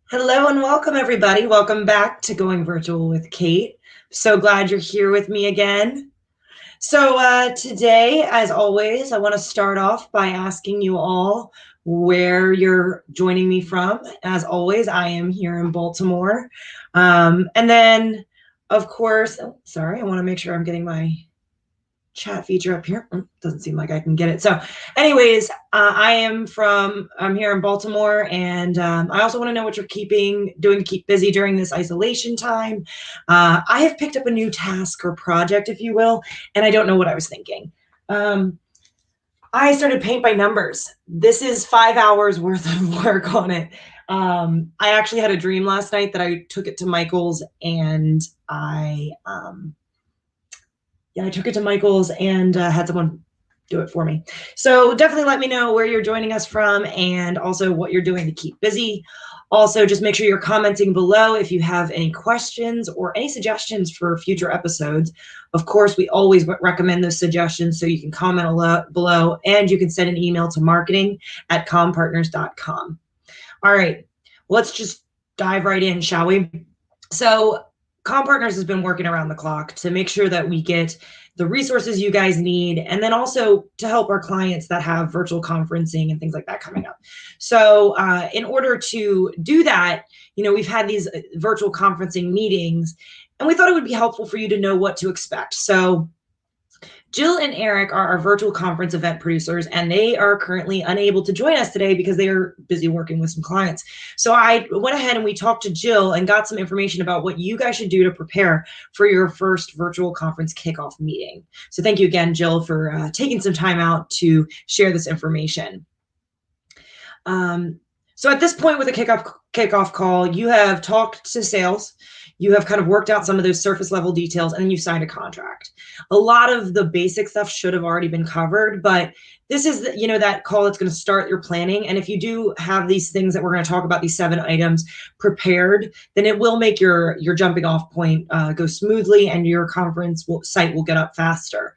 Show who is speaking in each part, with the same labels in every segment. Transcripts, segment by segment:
Speaker 1: Hello and welcome, everybody. Welcome back to Going Virtual with Kate. So glad you're here with me again. So today, as always, I want to start off by asking you all where you're joining me from. As always, I am here in Baltimore. And then, of course, sorry, I want to make sure I'm getting my chat feature up here. Doesn't seem like I can get it. So anyways, I'm here in Baltimore, and I also want to know what you're doing to keep busy during this isolation time. I have picked up a new task or project, if you will, and I don't know what I was thinking. I started paint by numbers. This is 5 hours worth of work on it. I actually had a dream last night that I took it to Michael's, and I took it to Michael's and had someone do it for me. So definitely let me know where you're joining us from and also what you're doing to keep busy. Also, just make sure you're commenting below if you have any questions or any suggestions for future episodes. Of course, we always recommend those suggestions, so you can comment below, and you can send an email to marketing@compartners.com. All right, let's just dive right in, shall we? So ComPartners has been working around the clock to make sure that we get the resources you guys need, and then also to help our clients that have virtual conferencing and things like that coming up. So in order to do that, we've had these virtual conferencing meetings, and we thought it would be helpful for you to know what to expect. So Jill and Eric are our virtual conference event producers, and they are currently unable to join us today because they are busy working with some clients. So I went ahead and we talked to Jill and got some information about what you guys should do to prepare for your first virtual conference kickoff meeting. So thank you again, Jill, for taking some time out to share this information. So at this point with the kickoff call, you have talked to sales, you have kind of worked out some of those surface level details, and then you signed a contract. A lot of the basic stuff should have already been covered, but this is that call that's going to start your planning. And if you do have these things that we're going to talk about, these 7 items prepared, then it will make your jumping off point go smoothly, and your conference site will get up faster.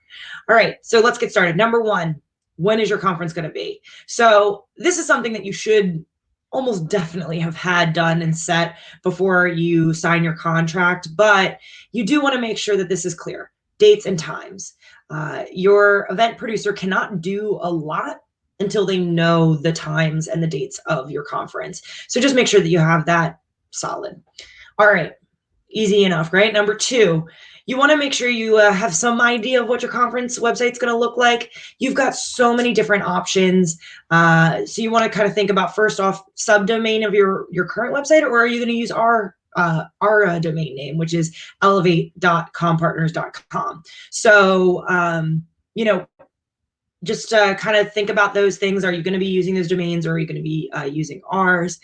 Speaker 1: All right, so let's get started. Number 1, when is your conference going to be? So this is something that you should almost definitely have had done and set before you sign your contract, but you do want to make sure that this is clear. Dates and times. Your event producer cannot do a lot until they know the times and the dates of your conference. So just make sure that you have that solid. All right, easy enough, right? Number 2, you want to make sure you have some idea of what your conference website's going to look like. You've got so many different options. So you want to kind of think about, first off, subdomain of your current website, or are you going to use our domain name, which is elevate.compartners.com. So, just kind of think about those things. Are you going to be using those domains, or are you going to be using ours?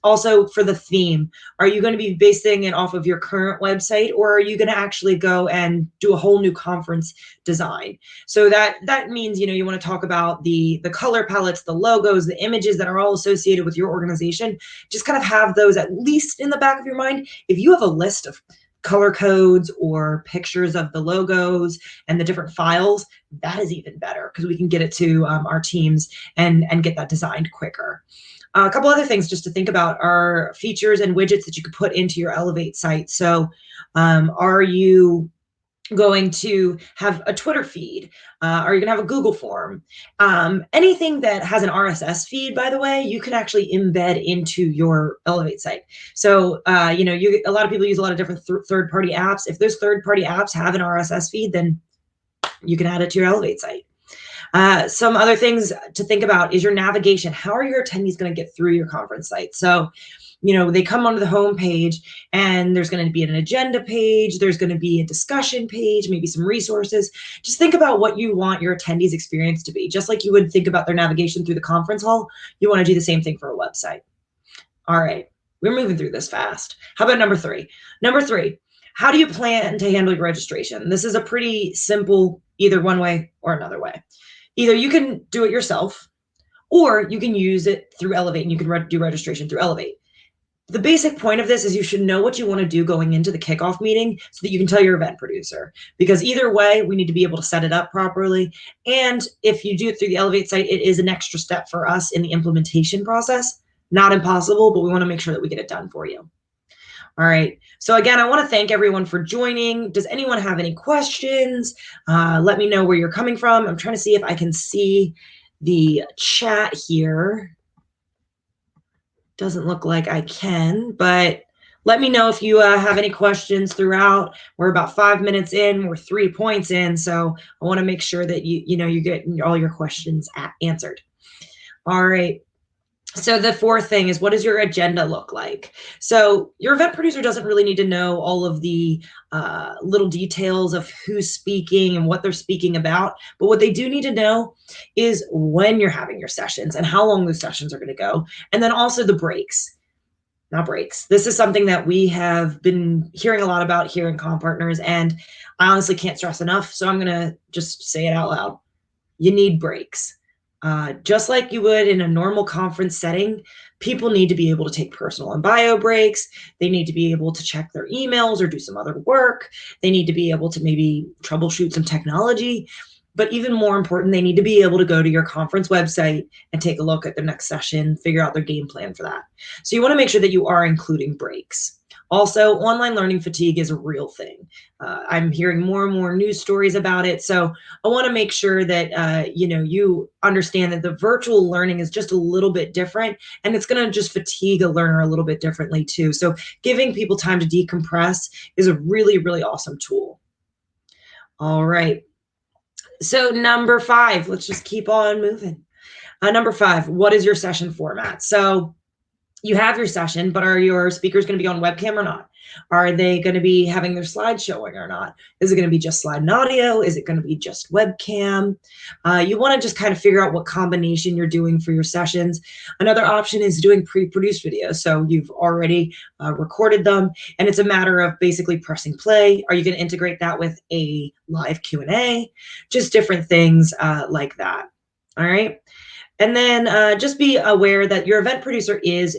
Speaker 1: Also, for the theme, are you going to be basing it off of your current website, or are you going to actually go and do a whole new conference design? So that means, you want to talk about the color palettes, the logos, the images that are all associated with your organization. Just kind of have those at least in the back of your mind. If you have a list of color codes or pictures of the logos and the different files, that is even better, because we can get it to our teams and get that designed quicker. A couple other things just to think about are features and widgets that you could put into your Elevate site. So are you going to have a Twitter feed? Are you going to have a Google form? Anything that has an RSS feed, by the way, you can actually embed into your Elevate site. So, a lot of people use a lot of different third-party apps. If those third-party apps have an RSS feed, then you can add it to your Elevate site. Some other things to think about is your navigation. How are your attendees going to get through your conference site? So, they come onto the home page, and there's going to be an agenda page. There's going to be a discussion page, maybe some resources. Just think about what you want your attendees' experience to be. Just like you would think about their navigation through the conference hall, you want to do the same thing for a website. All right, we're moving through this fast. How about number 3? Number 3, how do you plan to handle your registration? This is a pretty simple, either one way or another way. Either you can do it yourself, or you can use it through Elevate, and you can do registration through Elevate. The basic point of this is you should know what you want to do going into the kickoff meeting so that you can tell your event producer, because either way, we need to be able to set it up properly. And if you do it through the Elevate site, it is an extra step for us in the implementation process, Not impossible, but we want to make sure that we get it done for you. All right. So again, I want to thank everyone for joining. Does anyone have any questions? Let me know where you're coming from. I'm trying to see if I can see the chat here. Doesn't look like I can, but let me know if you have any questions throughout. We're about 5 minutes in. We're 3 points in. So I want to make sure that you get all your questions answered. All right. So the fourth thing is, what does your agenda look like? So your event producer doesn't really need to know all of the little details of who's speaking and what they're speaking about. But what they do need to know is when you're having your sessions and how long those sessions are going to go. And then also the breaks. Not breaks. This is something that we have been hearing a lot about here in Comm Partners, and I honestly can't stress enough. So I'm going to just say it out loud. You need breaks. Just like you would in a normal conference setting, people need to be able to take personal and bio breaks. They need to be able to check their emails or do some other work. They need to be able to maybe troubleshoot some technology. But even more important, they need to be able to go to your conference website and take a look at their next session, figure out their game plan for that. So you want to make sure that you are including breaks. Also, online learning fatigue is a real thing. I'm hearing more and more news stories about it. So I want to make sure that you understand that the virtual learning is just a little bit different, and it's going to just fatigue a learner a little bit differently too. So giving people time to decompress is a really, really awesome tool. All right. So number 5, let's just keep on moving. Number 5, what is your session format? So you have your session, but are your speakers going to be on webcam or not? Are they going to be having their slides showing or not? Is it going to be just slide and audio? Is it going to be just webcam? You want to just kind of figure out what combination you're doing for your sessions. Another option is doing pre-produced videos. So you've already recorded them, and it's a matter of basically pressing play. Are you going to integrate that with a live Q&A? Just different things like that. All right. And then just be aware that your event producer is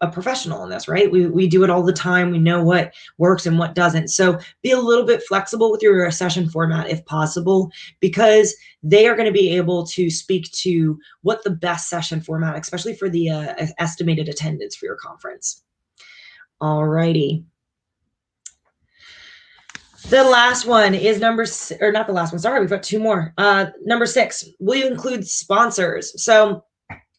Speaker 1: a professional in this, right? We do it all the time. We know what works and what doesn't. So be a little bit flexible with your session format if possible, because they are going to be able to speak to what the best session format, especially for the estimated attendance for your conference. All righty. The last one is not the last one. Sorry, we've got 2 more. Number 6, will you include sponsors? So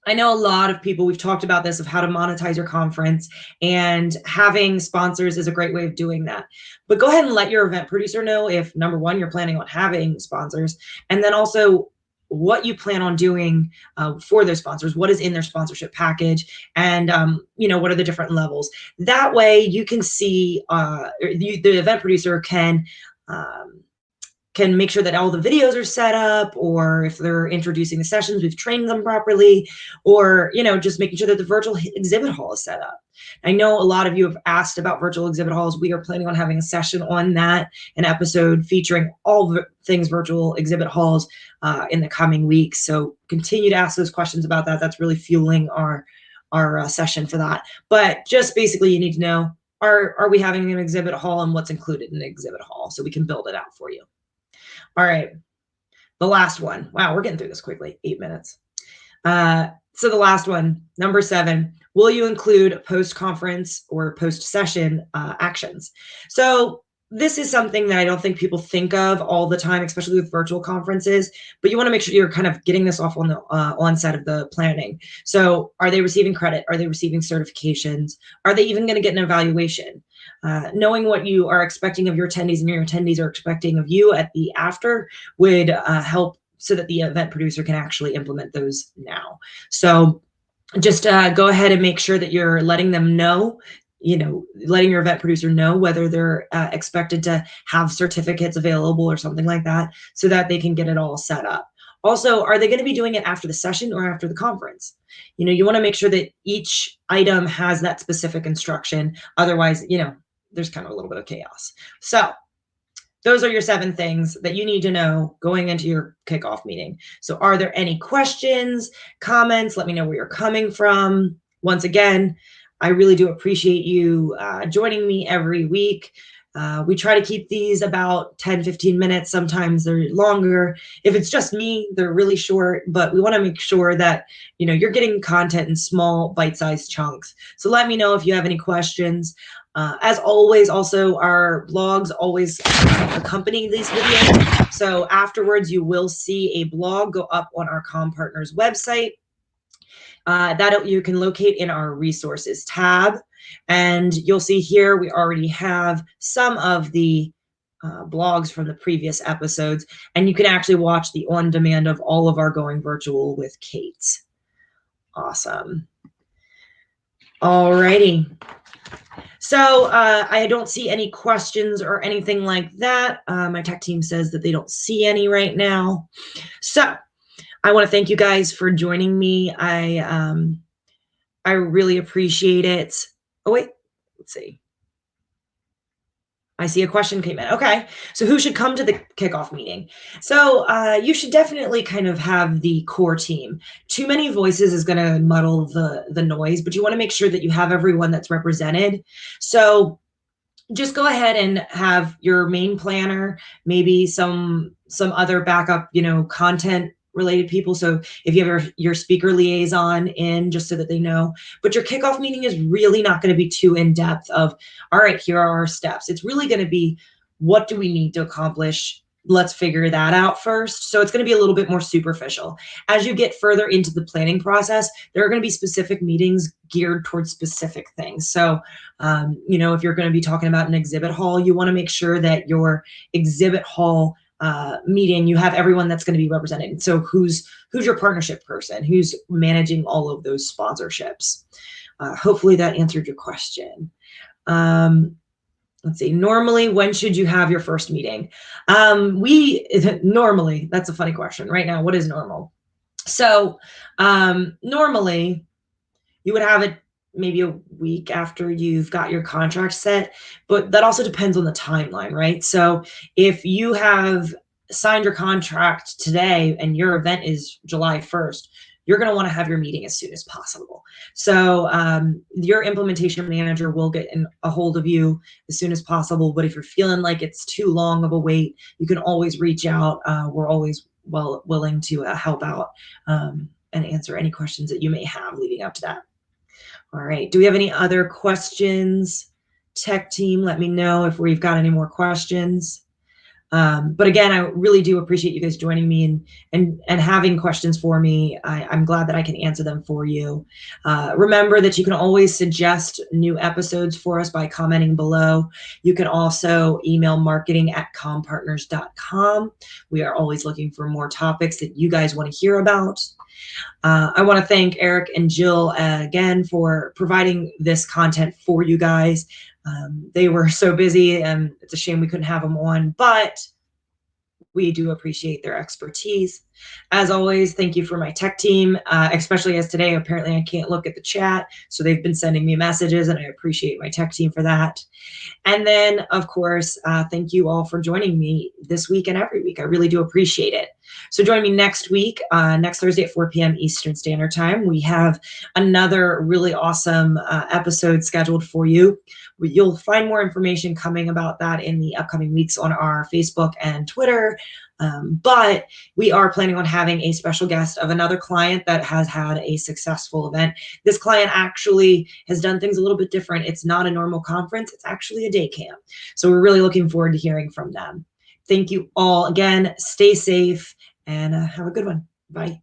Speaker 1: I know a lot of people, we've talked about this, of how to monetize your conference, and having sponsors is a great way of doing that. But go ahead and let your event producer know if, number 1, you're planning on having sponsors, and then also what you plan on doing for those sponsors, what is in their sponsorship package, and what are the different levels. That way you can see, the event producer can make sure that all the videos are set up, or if they're introducing the sessions, we've trained them properly, or, just making sure that the virtual exhibit hall is set up. I know a lot of you have asked about virtual exhibit halls. We are planning on having a session on that, an episode featuring all things virtual exhibit halls in the coming weeks. So continue to ask those questions about that. That's really fueling our session for that. But just basically, you need to know, are we having an exhibit hall, and what's included in the exhibit hall, so we can build it out for you. All right, the last one. Wow, we're getting through this quickly, 8 minutes. So the last one, number 7, will you include post-conference or post-session actions? So this is something that I don't think people think of all the time, especially with virtual conferences, but you want to make sure you're kind of getting this off on the onset of the planning. So are they receiving credit? Are they receiving certifications? Are they even going to get an evaluation? Knowing what you are expecting of your attendees and your attendees are expecting of you at the after would help, so that the event producer can actually implement those now. So just go ahead and make sure that you're letting them know, letting your event producer know whether they're expected to have certificates available or something like that, so that they can get it all set up. Also, are they going to be doing it after the session or after the conference? You want to make sure that each item has that specific instruction. Otherwise, there's kind of a little bit of chaos. So those are your 7 things that you need to know going into your kickoff meeting. So are there any questions, comments? Let me know where you're coming from. Once again, I really do appreciate you joining me every week. We try to keep these about 10-15 minutes. Sometimes they're longer. If it's just me, they're really short, but we want to make sure that you're getting content in small bite-sized chunks. So let me know if you have any questions. As always, also our blogs always accompany these videos. So afterwards, you will see a blog go up on our Comm Partners website that you can locate in our resources tab. And you'll see here we already have some of the blogs from the previous episodes, and you can actually watch the on demand of all of our Going Virtual with Kate. Awesome. Alrighty. So I don't see any questions or anything like that. My tech team says that they don't see any right now. So I want to thank you guys for joining me. I really appreciate it. Oh, wait, let's see. I see a question came in. Okay, so who should come to the kickoff meeting? So you should definitely kind of have the core team. Too many voices is going to muddle the noise, but you want to make sure that you have everyone that's represented. So just go ahead and have your main planner, maybe some other backup, content related people. So if you have your speaker liaison in, just so that they know, but your kickoff meeting is really not going to be too in depth of, all right, here are our steps. It's really going to be, what do we need to accomplish? Let's figure that out first. So it's going to be a little bit more superficial. As you get further into the planning process, there are going to be specific meetings geared towards specific things. So, if you're going to be talking about an exhibit hall, you want to make sure that your exhibit hall meeting, you have everyone that's going to be represented. So who's your partnership person? Who's managing all of those sponsorships? Hopefully that answered your question. Let's see. Normally, when should you have your first meeting? Normally, that's a funny question. Right now, what is normal? So normally, you would have it maybe a week after you've got your contract set, but that also depends on the timeline, right? So if you have signed your contract today and your event is July 1st, you're going to want to have your meeting as soon as possible. So your implementation manager will get a hold of you as soon as possible. But if you're feeling like it's too long of a wait, you can always reach out. We're always willing to help out and answer any questions that you may have leading up to that. All right. Do we have any other questions? Tech team, let me know if we've got any more questions. But again, I really do appreciate you guys joining me and having questions for me. I'm glad that I can answer them for you. Remember that you can always suggest new episodes for us by commenting below. You can also email marketing@commpartners.com. We are always looking for more topics that you guys want to hear about. I want to thank Eric and Jill again for providing this content for you guys. They were so busy, and it's a shame we couldn't have them on, but we do appreciate their expertise. As always, thank you for my tech team, especially as today, apparently I can't look at the chat, so they've been sending me messages, and I appreciate my tech team for that. And then, of course, thank you all for joining me this week and every week. I really do appreciate it. So join me next week, next Thursday at 4 p.m. Eastern Standard Time. We have another really awesome episode scheduled for you. You'll find more information coming about that in the upcoming weeks on our Facebook and Twitter. But we are planning on having a special guest of another client that has had a successful event. This client actually has done things a little bit different. It's not a normal conference. It's actually a day camp. So we're really looking forward to hearing from them. Thank you all again. Stay safe and have a good one. Bye.